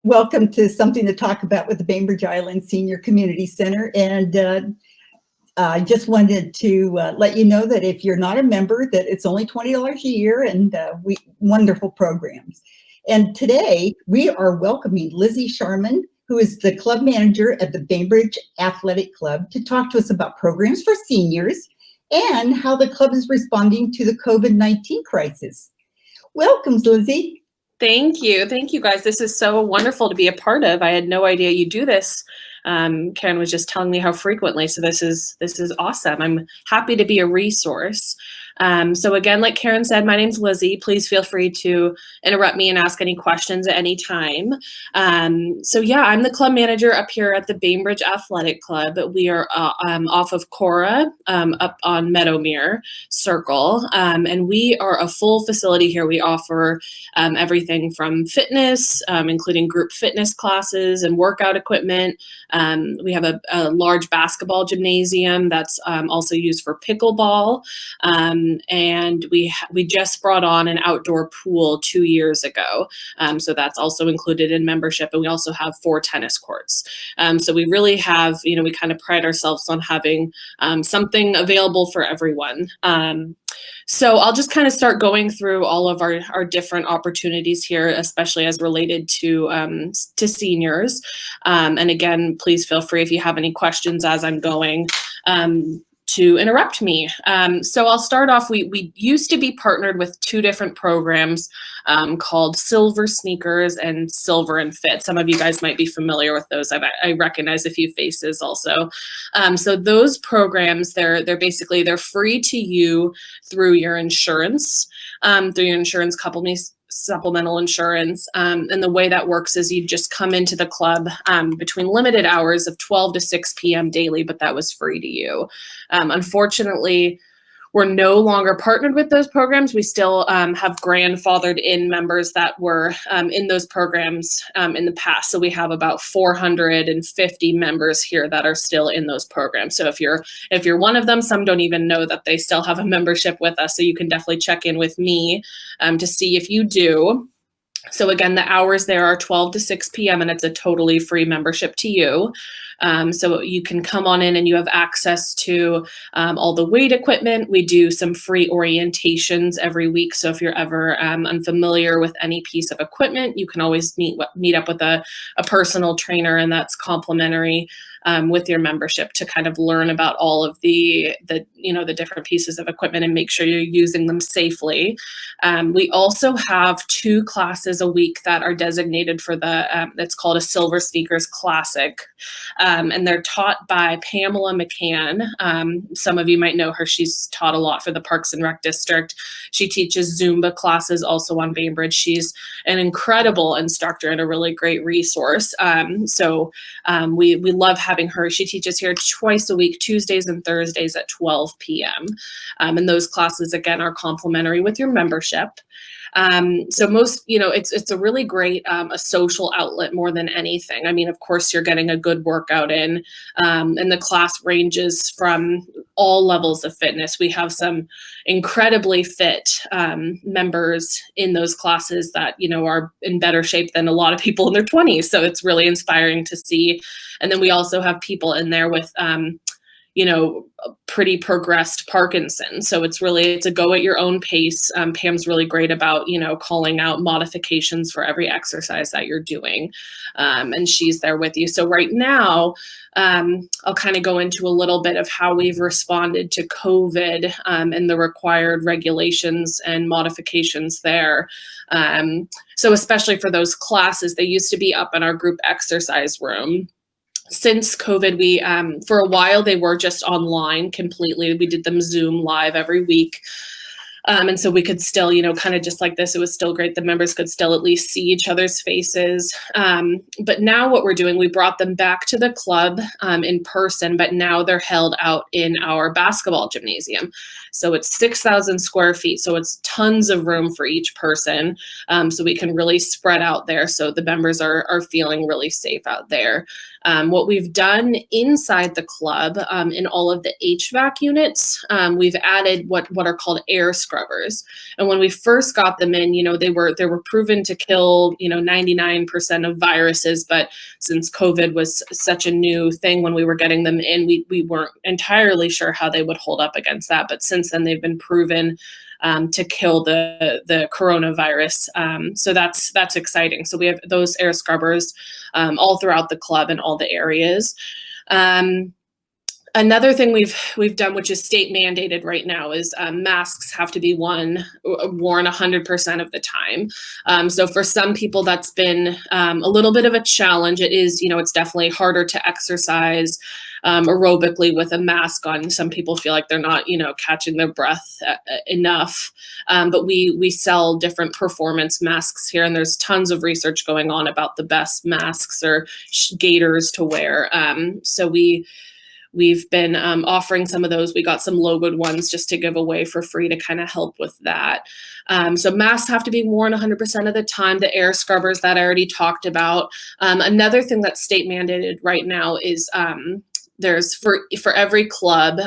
Welcome to Something to Talk About with the Bainbridge Island Senior Community Center. And I just wanted to let you know that if you're not a member, that it's only $20 a year, and wonderful programs. And today we are welcoming Lizzie Sharman, who is the club manager at the Bainbridge Athletic Club, to talk to us about programs for seniors and how the club is responding to the COVID-19 crisis. Welcome, Lizzie. Thank you. Thank you, guys. This is so wonderful to be a part of. I had no idea you do this. Karen was just telling me how frequently, so this is awesome. I'm happy to be a resource. So again, like Karen said, my name's Lizzie. Please feel free to interrupt me and ask any questions at any time. So yeah, I'm the club manager up here at the Bainbridge Athletic Club. We are off of Cora, up on Meadowmere Circle, and we are a full facility here. We offer everything from fitness, including group fitness classes and workout equipment. We have a large basketball gymnasium that's also used for pickleball. And we just brought on an outdoor pool 2 years ago. So that's also included in membership. And we also have 4 tennis courts. So we really have, we kind of pride ourselves on having something available for everyone. So I'll just kind of start going through all of our different opportunities here, especially as related to seniors. And again, please feel free if you have any questions as I'm going to interrupt me. So I'll start off, we used to be partnered with 2 different programs called Silver Sneakers and Silver and Fit. Some of you guys might be familiar with those. I recognize a few faces also. So those programs, they're free to you through your insurance, supplemental insurance. And the way that works is you just come into the club between limited hours of 12 to 6 p.m. daily, but that was free to you. Unfortunately, we're no longer partnered with those programs. We still have grandfathered in members that were in those programs in the past. So we have about 450 members here that are still in those programs. So if you're one of them, some don't even know that they still have a membership with us. So you can definitely check in with me to see if you do. So again, the hours there are 12 to 6 p.m. and it's a totally free membership to you. So you can come on in and you have access to all the weight equipment. We do some free orientations every week. So if you're ever unfamiliar with any piece of equipment, you can always meet up with a personal trainer, and that's complimentary with your membership to kind of learn about all of the different pieces of equipment and make sure you're using them safely. We also have 2 classes a week that are designated for it's called a Silver Sneakers Classic. And they're taught by Pamela McCann. Some of you might know her. She's taught a lot for the Parks and Rec District. She teaches Zumba classes also on Bainbridge. She's an incredible instructor and a really great resource. So we love having her. She teaches here twice a week, Tuesdays and Thursdays at 12 p.m. And those classes, again, are complimentary with your membership. So most, it's a really great a social outlet more than anything. I mean, of course, you're getting a good workout in, and the class ranges from all levels of fitness. We have some incredibly fit members in those classes that, are in better shape than a lot of people in their 20s. So it's really inspiring to see. And then we also have people in there with pretty progressed Parkinson's. So it's a go at your own pace. Pam's really great about, calling out modifications for every exercise that you're doing. And she's there with you. So right now, I'll kind of go into a little bit of how we've responded to COVID and the required regulations and modifications there. So especially for those classes, they used to be up in our group exercise room. Since COVID, we, for a while, they were just online completely. We did them Zoom live every week. And so we could still, kind of just like this, it was still great. The members could still at least see each other's faces. But now what we're doing, we brought them back to the club in person, but now they're held out in our basketball gymnasium. So it's 6,000 square feet. So it's tons of room for each person. So we can really spread out there. So the members are feeling really safe out there. What we've done inside the club in all of the HVAC units, we've added what are called air screens scrubbers. And when we first got them in, they were proven to kill, 99% of viruses. But since COVID was such a new thing when we were getting them in, we weren't entirely sure how they would hold up against that. But since then, they've been proven to kill the coronavirus. So that's exciting. So we have those air scrubbers all throughout the club and all the areas. Another thing we've done, which is state mandated right now, is masks have to be worn 100% of the time. So for some people, that's been a little bit of a challenge. It is, it's definitely harder to exercise aerobically with a mask on. Some people feel like they're not, catching their breath enough. But we sell different performance masks here, and there's tons of research going on about the best masks or gaiters to wear. So we've been offering some of those. We got some logoed ones just to give away for free to kind of help with that. So masks have to be worn 100% of the time. The air scrubbers that I already talked about. Another thing that's state mandated right now is there's for every club,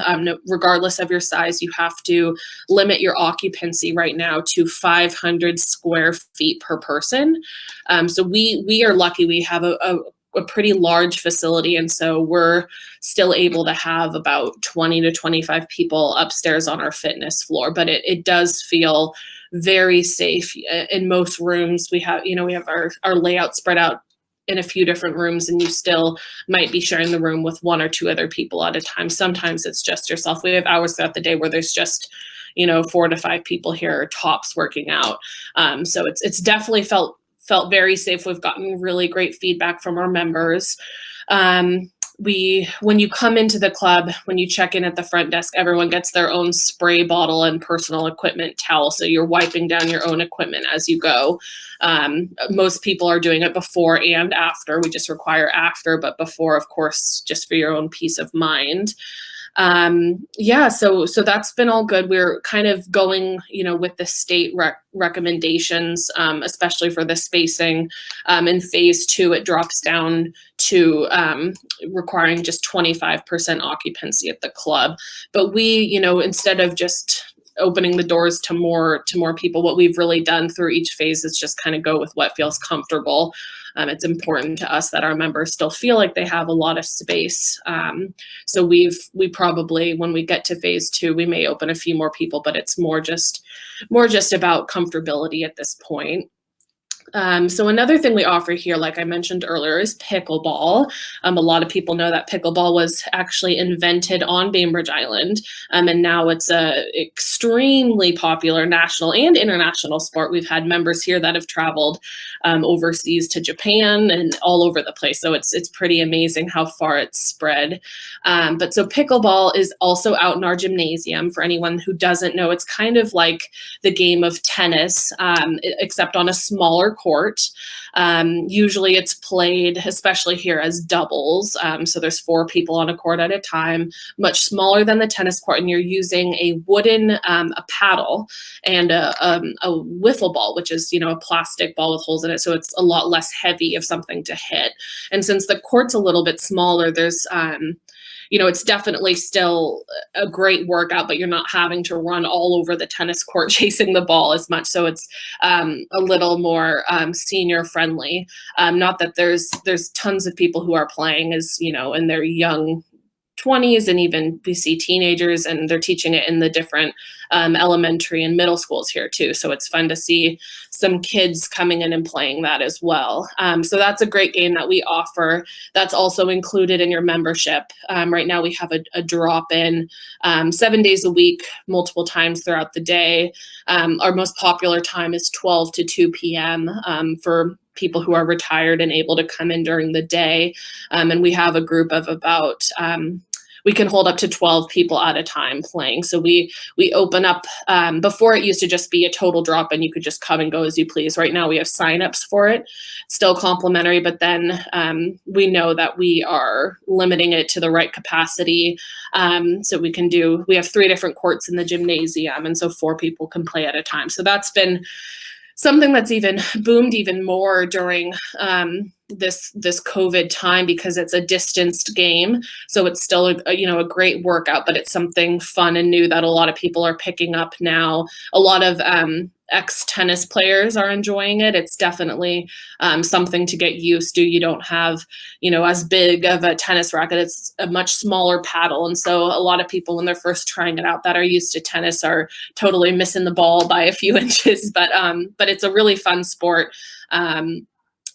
regardless of your size, you have to limit your occupancy right now to 500 square feet per person. So we are lucky. We have a pretty large facility, and so we're still able to have about 20 to 25 people upstairs on our fitness floor, but it does feel very safe. In most rooms, we have our layout spread out in a few different rooms, and you still might be sharing the room with one or two other people at a time. Sometimes it's just yourself. We have hours throughout the day where there's just 4 to 5 people here tops working out. So it's definitely felt very safe. We've gotten really great feedback from our members. When you come into the club, when you check in at the front desk, everyone gets their own spray bottle and personal equipment towel. So you're wiping down your own equipment as you go. Most people are doing it before and after. We just require after, but before, of course, just for your own peace of mind. So that's been all good. We're kind of going, with the state recommendations, especially for the spacing. In phase 2, it drops down to requiring just 25% occupancy at the club. But we, instead of just opening the doors to more people, what we've really done through each phase is just kind of go with what feels comfortable. It's important to us that our members still feel like they have a lot of space. So we probably, when we get to phase 2, we may open a few more people, but it's more just about comfortability at this point. So another thing we offer here, like I mentioned earlier, is pickleball. A lot of people know that pickleball was actually invented on Bainbridge Island, and now it's a extremely popular national and international sport. We've had members here that have traveled overseas to Japan and all over the place. So it's pretty amazing how far it's spread. But so pickleball is also out in our gymnasium. For anyone who doesn't know, it's kind of like the game of tennis, except on a smaller court. Usually it's played, especially here, as doubles. So there's 4 people on a court at a time, much smaller than the tennis court, and you're using a wooden a paddle and a wiffle ball, which is a plastic ball with holes in it. So it's a lot less heavy of something to hit. And since the court's a little bit smaller, there's it's definitely still a great workout, but you're not having to run all over the tennis court chasing the ball as much. So it's a little more senior friendly. Not that there's tons of people who are playing as, in their young 20s, and even we see teenagers, and they're teaching it in the different elementary and middle schools here too. So it's fun to see some kids coming in and playing that as well. So that's a great game that we offer. That's also included in your membership. Right now we have a drop-in 7 days a week, multiple times throughout the day. Our most popular time is 12 to 2 p.m. For people who are retired and able to come in during the day. And we have a group of about we can hold up to 12 people at a time playing. So we open up, before it used to just be a total drop and you could just come and go as you please. Right now we have signups for it, still complimentary, but then we know that we are limiting it to the right capacity. So we have 3 different courts in the gymnasium, and so 4 people can play at a time. So that's been something that's even boomed even more during this COVID time, because it's a distanced game. So it's still a great workout, but it's something fun and new that a lot of people are picking up now. A lot of ex-tennis players are enjoying it. It's definitely something to get used to. You don't have, as big of a tennis racket. It's a much smaller paddle. And so a lot of people, when they're first trying it out that are used to tennis, are totally missing the ball by a few inches. But it's a really fun sport.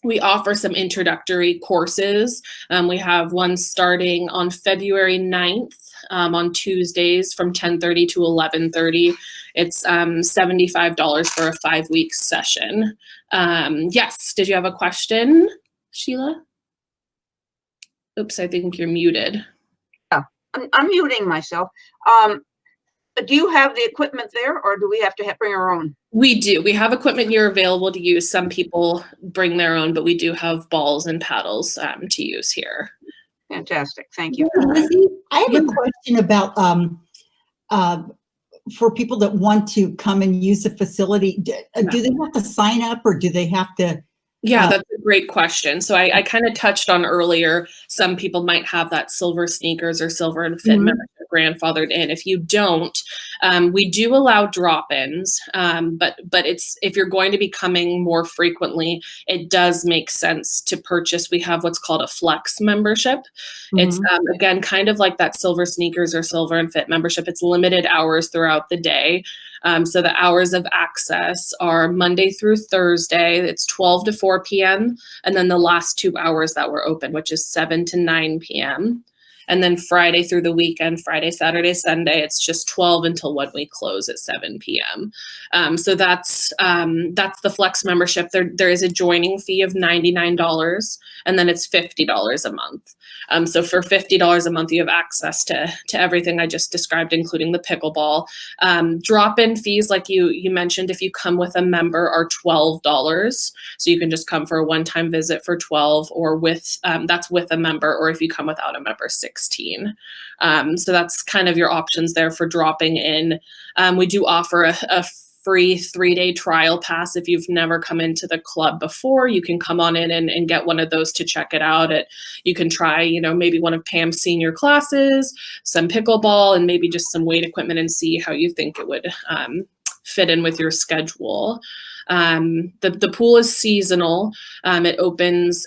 We offer some introductory courses. We have one starting on February 9th on Tuesdays from 10:30 to 11:30. It's $75 for a 5-week session. Yes, did you have a question, Sheila? Oops, I think you're muted. Yeah, I'm muting myself. Do you have the equipment there, or do we have to bring our own? We do. We have equipment here available to use. Some people bring their own, but we do have balls and paddles to use here. Fantastic. Thank you. Lizzie, I have a question about for people that want to come and use the facility. Do they have to sign up, or do they have to? Yeah, that's a great question. So I kind of touched on earlier, some people might have that Silver Sneakers or Silver and Fit membership grandfathered in. If you don't, we do allow drop-ins, but if you're going to be coming more frequently, it does make sense to purchase. We have what's called a Flex membership. It's again kind of like that Silver Sneakers or Silver and Fit membership. It's limited hours throughout the day. So the hours of access are Monday through Thursday. It's 12 to 4 p.m. And then the last 2 hours that we're open, which is 7 to 9 p.m. And then Friday through the weekend, Friday, Saturday, Sunday, it's just 12 until when we close at 7 p.m. So that's the Flex membership. There is a joining fee of $99, and then it's $50 a month. So for $50 a month, you have access to everything I just described, including the pickleball. Drop-in fees, like you mentioned, if you come with a member, are $12. So you can just come for a one-time visit for $12, or that's with a member, or if you come without a member, $16. So that's kind of your options there for dropping in. We do offer a free 3-day trial pass. If you've never come into the club before, you can come on in and get one of those to check it out. You can try, maybe one of Pam's senior classes, some pickleball, and maybe just some weight equipment, and see how you think it would fit in with your schedule. The pool is seasonal. It opens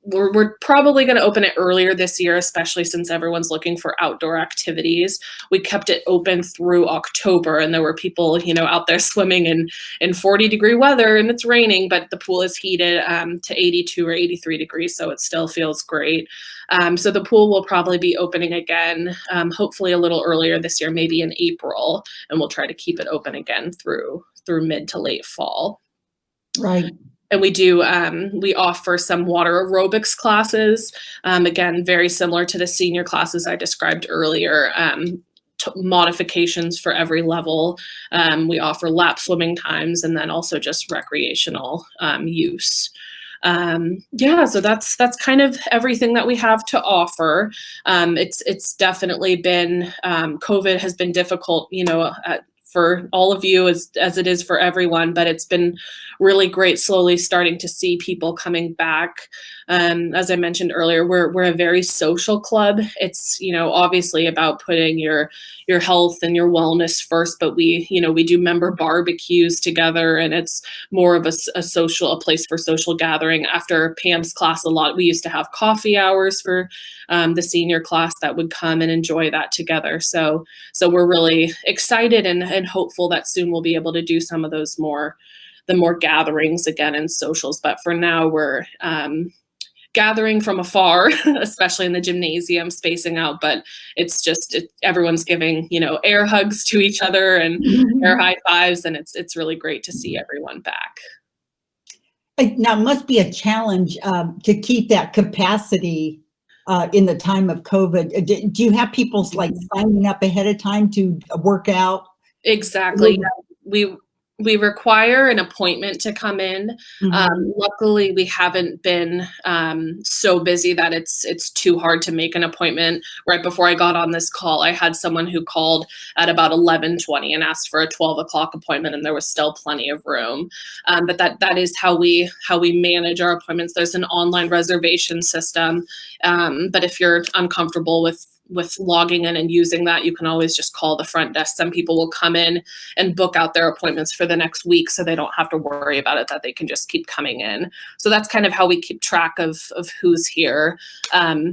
we're probably going to open it earlier this year, especially since everyone's looking for outdoor activities. We kept it open through October, and there were people, out there swimming in 40-degree weather, and it's raining, but the pool is heated to 82 or 83 degrees, so it still feels great. So the pool will probably be opening again, hopefully a little earlier this year, maybe in April, and we'll try to keep it open again through mid to late fall. Right. And we do, we offer some water aerobics classes. Again, very similar to the senior classes I described earlier. Modifications for every level. We offer lap swimming times, and then also just recreational use. So that's kind of everything that we have to offer. It's definitely been, COVID has been difficult, for all of you as it is for everyone, but it's been really great slowly starting to see people coming back. As I mentioned earlier, we're a very social club. It's, obviously about putting your health and your wellness first, but we do member barbecues together, and it's more of a place for social gathering. After Pam's class, we used to have coffee hours for the senior class that would come and enjoy that together. So we're really excited and hopeful that soon we'll be able to do some of those more gatherings again and socials. But for now, we're gathering from afar, especially in the gymnasium, spacing out. But it's just everyone's giving air hugs to each other and air high fives, and it's really great to see everyone back. Now, it must be a challenge to keep that capacity in the time of COVID. Do you have people signing up ahead of time to work out? Exactly. We require an appointment to come in. Luckily, we haven't been so busy that it's too hard to make an appointment. Right before I got on this call, I had someone who called at about 11:20 and asked for a 12 o'clock appointment, and there was still plenty of room. But that is how we manage our appointments. There's an online reservation system, but if you're uncomfortable with logging in and using that, you can always just call the front desk. Some people will come in and book out their appointments for the next week, so they don't have to worry about it, that they can just keep coming in. So that's kind of how we keep track of who's here.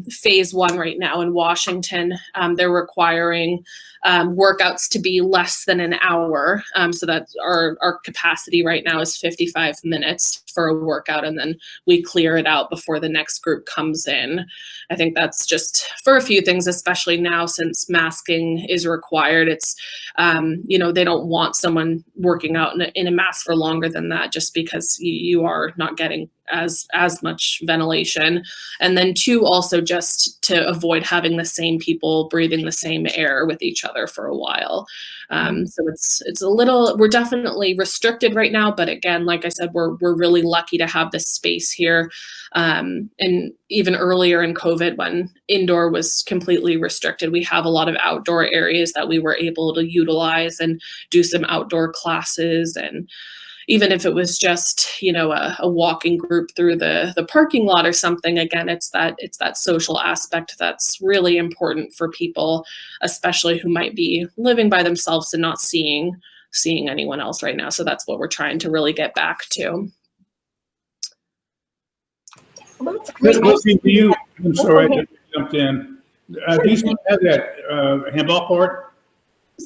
Phase 1 right now in Washington, they're requiring workouts to be less than an hour. So that our capacity right now is 55 minutes for a workout, and then we clear it out before the next group comes in. I think that's just for a few things, especially now since masking is required. It's, they don't want someone working out in a mask for longer than that, just because you are not getting as much ventilation. And then 2, also just to avoid having the same people breathing the same air with each other for a while. So it's a little, we're definitely restricted right now, but again, like I said, we're really lucky to have this space here. And even earlier in COVID, when indoor was completely restricted, we have a lot of outdoor areas that we were able to utilize and do some outdoor classes. And even if it was just, a walking group through the parking lot or something, again, it's that social aspect that's really important for people, especially who might be living by themselves and not seeing anyone else right now. So that's what we're trying to really get back to. I'm sorry I jumped in. Do you still have that handball court?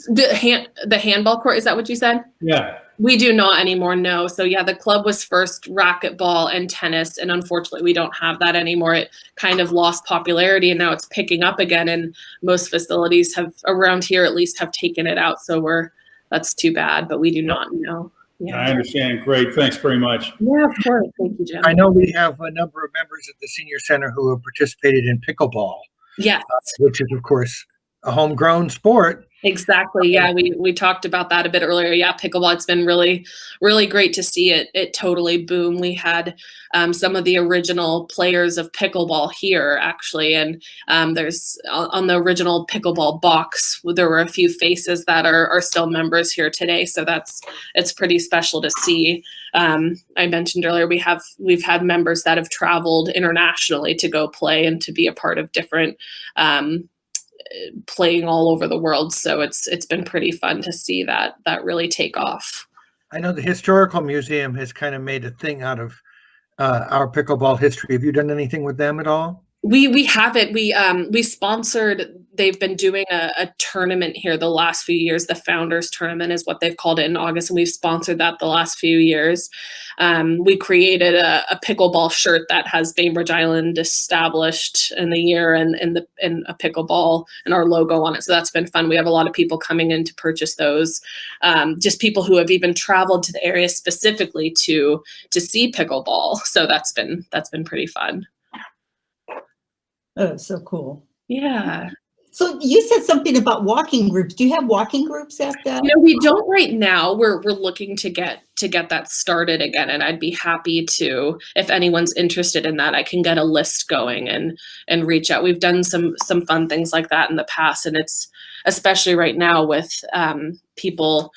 The handball court, is that what you said? Yeah. We do not anymore, no. So yeah, the club was first racquetball and tennis, and unfortunately we don't have that anymore. It kind of lost popularity, and now it's picking up again, and most facilities have around here at least have taken it out. So that's too bad, but we do not know. Yeah. I understand. Great. Thanks very much. Yeah, of course. Thank you, Jim. I know we have a number of members at the senior center who have participated in pickleball. Yes. Which is, of course, a homegrown sport. Exactly. Yeah, we talked about that a bit earlier. Yeah, pickleball, it's been really, really great to see it totally boom. We had some of the original players of pickleball here, actually, and there's on the original pickleball box, there were a few faces that are still members here today. So it's pretty special to see. I mentioned earlier, we've had members that have traveled internationally to go play and to be a part of different playing all over the world. So it's been pretty fun to see that really take off. I know the Historical Museum has kind of made a thing out of our pickleball history. Have you done anything with them at all? We haven't. We sponsored, they've been doing a tournament here the last few years. The Founders Tournament is what they've called it in August, and we've sponsored that the last few years. We created a pickleball shirt that has Bainbridge Island established in the year and a pickleball and our logo on it. So that's been fun. We have a lot of people coming in to purchase those. Just people who have even traveled to the area specifically to see pickleball. So that's been pretty fun. Oh, so cool. Yeah. So you said something about walking groups. Do you have walking groups at that? We don't right now. We're looking to get that started again, and I'd be happy to, if anyone's interested in that, I can get a list going and reach out. We've done some fun things like that in the past, and it's especially right now with people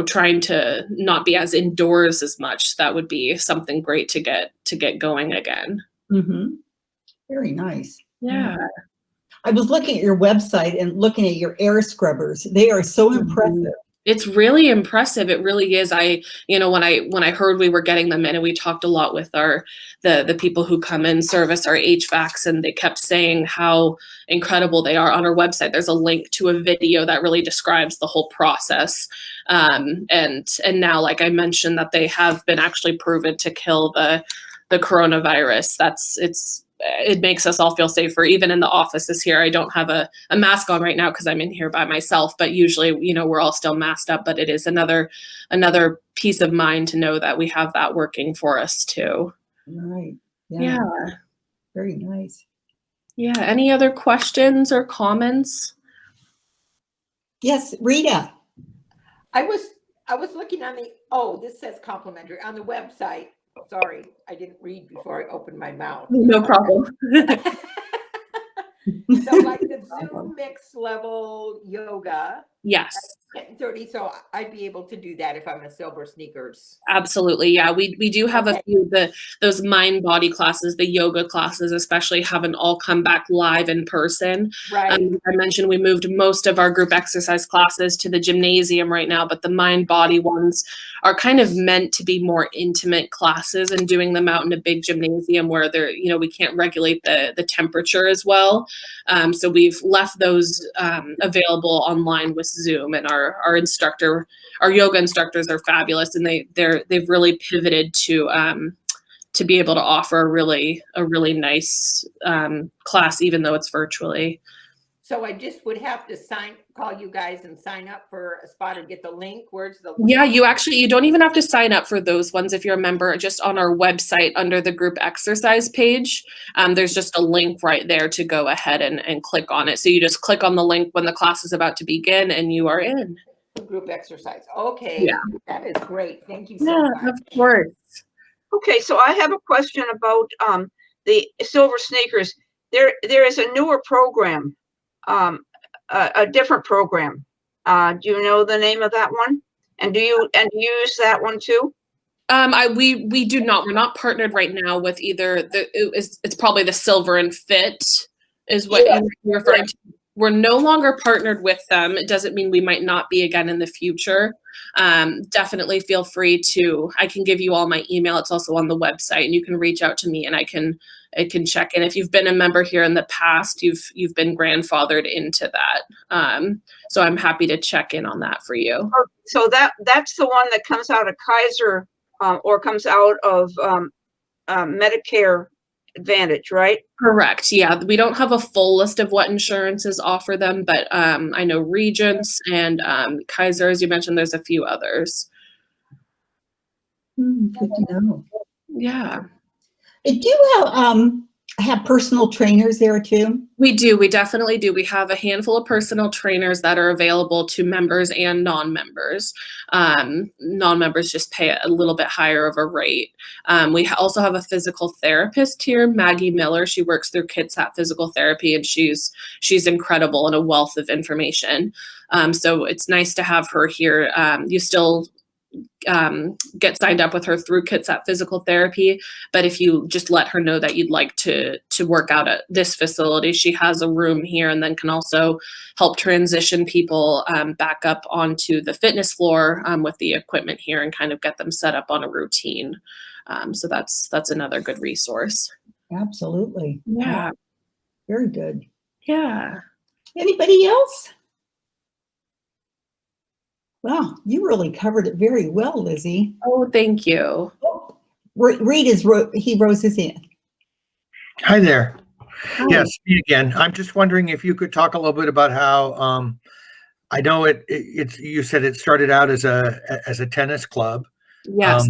trying to not be as indoors as much. That would be something great to get going again. Mm-hmm. Very nice. Yeah. I was looking at your website and looking at your air scrubbers. They are so impressive. It's really impressive. It really is. When I heard we were getting them in, and we talked a lot with the people who come in service our HVACs, and they kept saying how incredible they are. On our website, there's a link to a video that really describes the whole process. And now, like I mentioned, that they have been actually proven to kill the coronavirus. It makes us all feel safer. Even in the offices here, I don't have a mask on right now because I'm in here by myself, but usually, we're all still masked up, but it is another peace of mind to know that we have that working for us too. Right. Yeah. Very nice. Yeah. Any other questions or comments? Yes, Rita. I was looking on the Oh, this says complimentary on the website. Sorry, I didn't read before I opened my mouth. No problem. So like the Zoom mix level yoga, Yes. 10:30, so I'd be able to do that if I'm a Silver Sneakers. Absolutely. Yeah, we do have Okay. a few of those mind body classes, the yoga classes especially haven't all come back live in person. Right, I mentioned we moved most of our group exercise classes to the gymnasium right now, but the mind body ones are kind of meant to be more intimate classes, and doing them out in a big gymnasium where they're, we can't regulate the temperature as well. So we've left those available online with Zoom, and our yoga instructors are fabulous, and they've really pivoted to be able to offer a really nice class, even though it's virtually. so I just would have to call you guys and sign up for a spot or get the link. Where's the link? Yeah, you don't even have to sign up for those ones if you're a member. Just on our website under the group exercise page, there's just a link right there to go ahead and click on it. So you just click on the link when the class is about to begin and you are in. Group exercise. Okay, Yeah. that is great. Thank you so Yeah, much. of course. Okay, so I have a question about the Silver Sneakers. There is a newer program, a different program. Do you know the name of that one? And do you use that one too? We do not. We're not partnered right now with either. It's probably the Silver and Fit is what you're referring to. We're no longer partnered with them. It doesn't mean we might not be again in the future. Definitely feel free to. I can give you all my email. It's also on the website, and you can reach out to me, and I can check in. If you've been a member here in the past, you've been grandfathered into that. So I'm happy to check in on that for you. So that's the one that comes out of Kaiser or comes out of Medicare Advantage, right? Correct. Yeah, we don't have a full list of what insurances offer them, but I know Regents and Kaiser, as you mentioned, there's a few others. Good to know. Yeah. Do you have personal trainers there too? We do. We definitely do. We have a handful of personal trainers that are available to members and non-members. Non-members just pay a little bit higher of a rate. We also have a physical therapist here, Maggie Miller. She works through Kitsap Physical Therapy, and she's incredible and a wealth of information. So it's nice to have her here. You still get signed up with her through Kitsap Physical Therapy, but if you just let her know that you'd like to work out at this facility, she has a room here, and then can also help transition people back up onto the fitness floor with the equipment here, and kind of get them set up on a routine. So that's another good resource. Absolutely. Yeah. Very good. Yeah. Anybody else? Wow, you really covered it very well, Lizzie. Oh, thank you. Oh, Reed he rose his hand. Hi there. Hi. Yes, me again. I'm just wondering if you could talk a little bit about how I know it's you said it started out as a tennis club. Yes.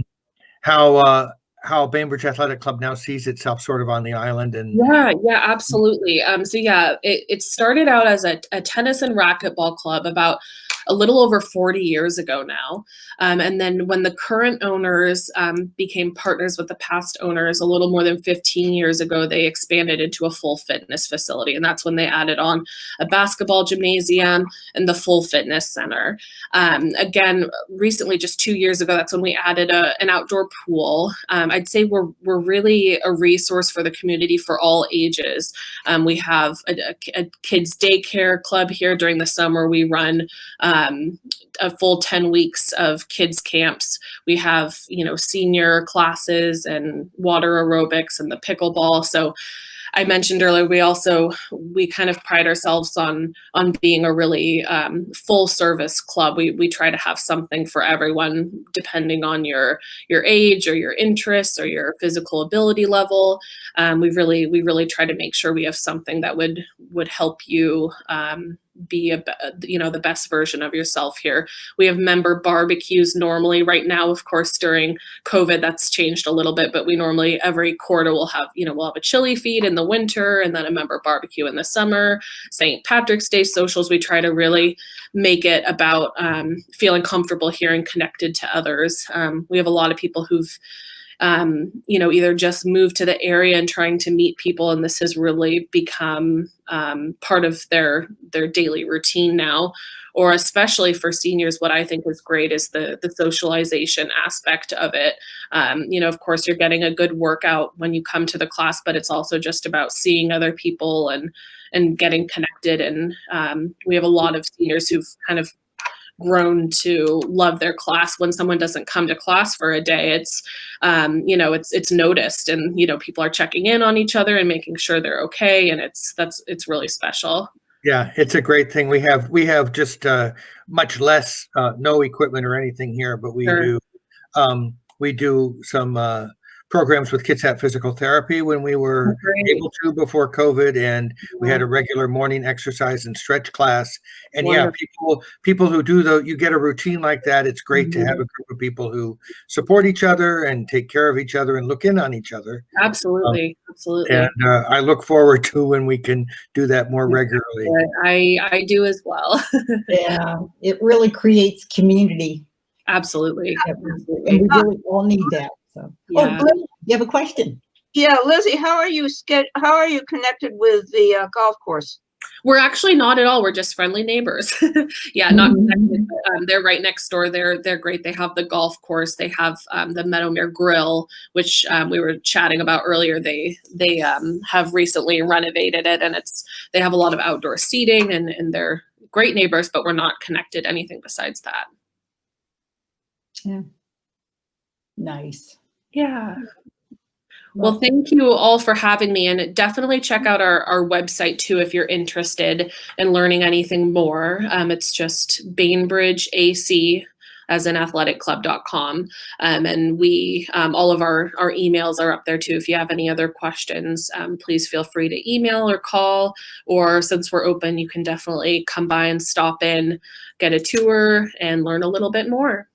How Bainbridge Athletic Club now sees itself sort of on the island. And Yeah, absolutely. So yeah, it started out as a tennis and racquetball club about a little over 40 years ago now. And then when the current owners became partners with the past owners a little more than 15 years ago, they expanded into a full fitness facility. And that's when they added on a basketball gymnasium and the full fitness center. Again, recently, just 2 years ago, that's when we added an outdoor pool. I'd say we're really a resource for the community for all ages. We have a kids daycare club here during the summer. We run a full 10 weeks of kids camps. We have, senior classes and water aerobics and the pickleball. So I mentioned earlier, we kind of pride ourselves on being a really full service club. We try to have something for everyone, depending on your age or your interests or your physical ability level. We really try to make sure we have something that would help you be the best version of yourself here. We have member barbecues normally. Right now, of course, during COVID, that's changed a little bit, but we normally every quarter will have, we'll have a chili feed in the winter and then a member barbecue in the summer. St. Patrick's Day socials, we try to really make it about feeling comfortable here and connected to others. We have a lot of people who've either just moved to the area and trying to meet people, and this has really become part of their daily routine now. Or especially for seniors, what I think is great is the socialization aspect of it. Of course, you're getting a good workout when you come to the class, but it's also just about seeing other people and getting connected. And we have a lot of seniors who've kind of grown to love their class. When someone doesn't come to class for a day, it's noticed, and people are checking in on each other and making sure they're okay, and it's really special. Yeah, it's a great thing. We have just much less no equipment or anything here, but we Sure. do some programs with Kids at Physical Therapy when we were Great. able to before COVID, and we had a regular morning exercise and stretch class. And yeah, people who do you get a routine like that. It's great to have a group of people who support each other and take care of each other and look in on each other. Absolutely. And I look forward to when we can do that more regularly. I do as well. Yeah, it really creates community. Absolutely. And we really all need that. So, Yeah. Oh, Glenn, you have a question? Yeah, Lizzie, how are you connected with the golf course? We're actually not at all. We're just friendly neighbors. Yeah, not connected. They're right next door. They're great. They have the golf course. They have the Meadowmere Grill, which we were chatting about earlier. They have recently renovated it, and they have a lot of outdoor seating, and they're great neighbors. But we're not connected anything besides that. Yeah. Nice. Yeah. Well, thank you all for having me, and definitely check out our website too if you're interested in learning anything more. It's just Bainbridge AC as in athletic-club.com. And we, all of our emails are up there too. If you have any other questions, please feel free to email or call, or since we're open, you can definitely come by and stop in, get a tour and learn a little bit more.